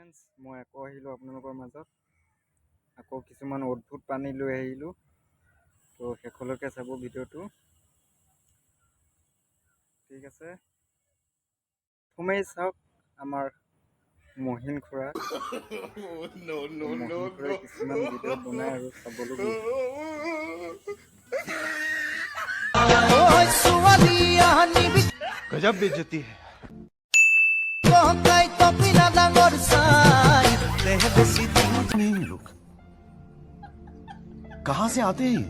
Friends, মই আকৌ আহিলোঁ আপোনালোকৰ মাজত। আকৌ কিছুমান অদ্ভুত প্ৰাণী লৈ আহিলোঁ। তো শেষলৈকে চাব ভিডিঅ'টো। ঠিক আছে, প্ৰথমেই চাওক আমাৰ মহিন খুৰা। মহিন খুৰাই কিছুমান ভিডিঅ' বনাই আৰু চাবলগীয়া। गजब बेइज्जती है। लोग कहाँ से आते हैं?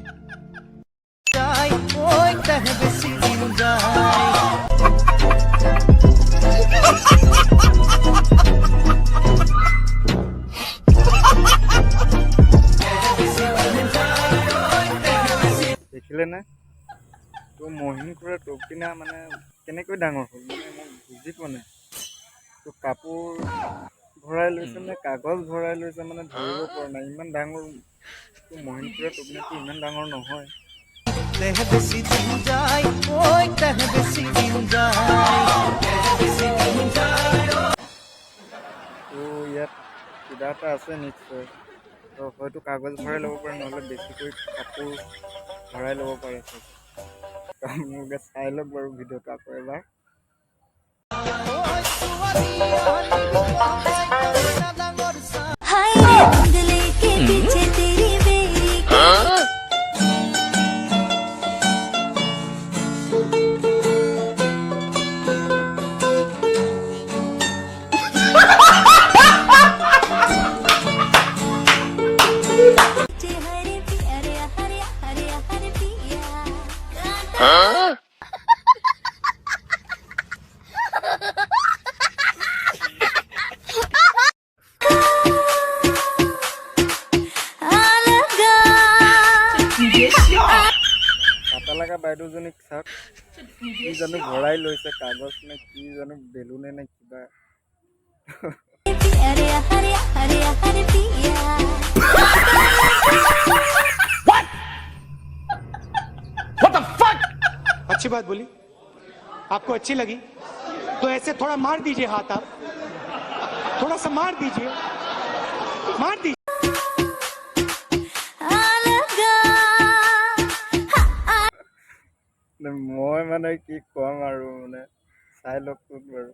দেখিলে নে? তো মহিন খুৰাৰ টপিনা মানে কেনেকৈ ডাঙৰ হ'ল মানে মই বুজি পোৱা নাই। তো কাপোৰ ভৰাই লৈছে নে কাগজ ভৰাই লৈছে মানে ধৰিব পৰা নাই। ইমান ডাঙৰ তো মহিন খুৰাৰ টপিনাটো ইমান ডাঙৰ নহয়। তো ইয়াত কিবা এটা আছে নিশ্চয়। তো হয়তো কাগজ ভৰাই ল'ব পাৰে, নহ'লে বেছিকৈ কাপোৰ ভৰাই ল'ব পাৰে। আপোনালোকে চাই লওক বাৰু ভিডিঅ'টো আকৌ এবাৰ। কাটা লগা বাইদেউজনীক চাওক, কি জানো ভৰাই লৈছে, কাগজ নে কি জানো, বেলুনে নে কিবা। अच्छी बात बोली, आपको अच्छी लगी तो ऐसे थोड़ा मार दीजिए हाथ, आप थोड़ा सा मार दीजिए, मार दीजिए। মই মানে কি কম আৰু মানে চাই লওক বাৰু।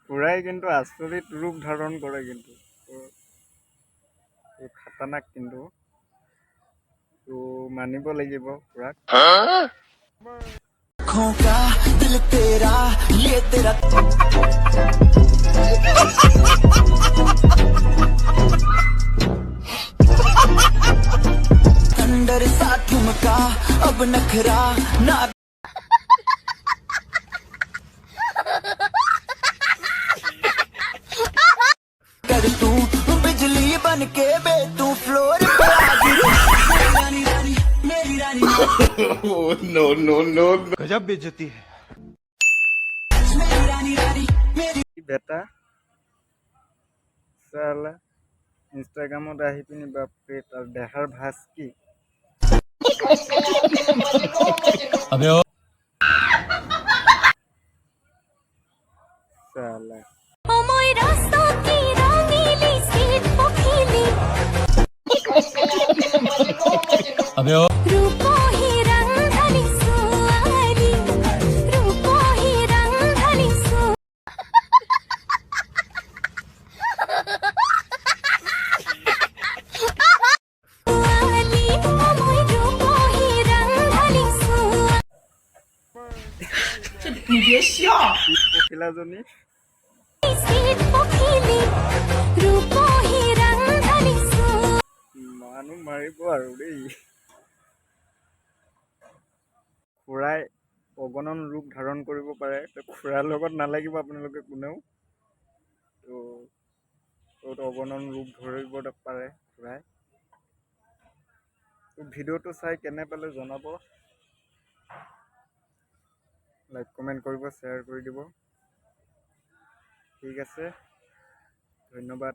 খুৰাই কিন্তু আচৰিত ৰূপ ধাৰণ কৰে, কিন্তু খাতাৰনাক, কিন্তু তো মানিব লাগিব খুৰাক। अब नखरा ना कर तू बिजली बन के बे तू फ्लोर पे आ गिरी रानी रानी मेरी रानी। नो नो नो गजब बेइज्जती है। मेरी रानी रानी मेरी বেটা চালা ইনষ্টাগ্ৰামত আহি পিনি বাপৰে তাৰ দেহাৰ ভাজ কি। চালা পখিলাজনী মানুহ মাৰিব আৰু দেই। খুৰাই অগণন ৰূপ ধাৰণ কৰিব পাৰে। তো খুৰাৰ লগত নালাগিব আপোনালোকে কোনেও। তো অগণন ৰূপ ধৰিব পাৰে খুৰাই। তো ভিডিঅ'টো চাই কেনে পালে জনাব। লাইক কমেণ্ট কৰিব, শ্বেয়াৰ কৰি দিব। ঠিক আছে, ধন্যবাদ।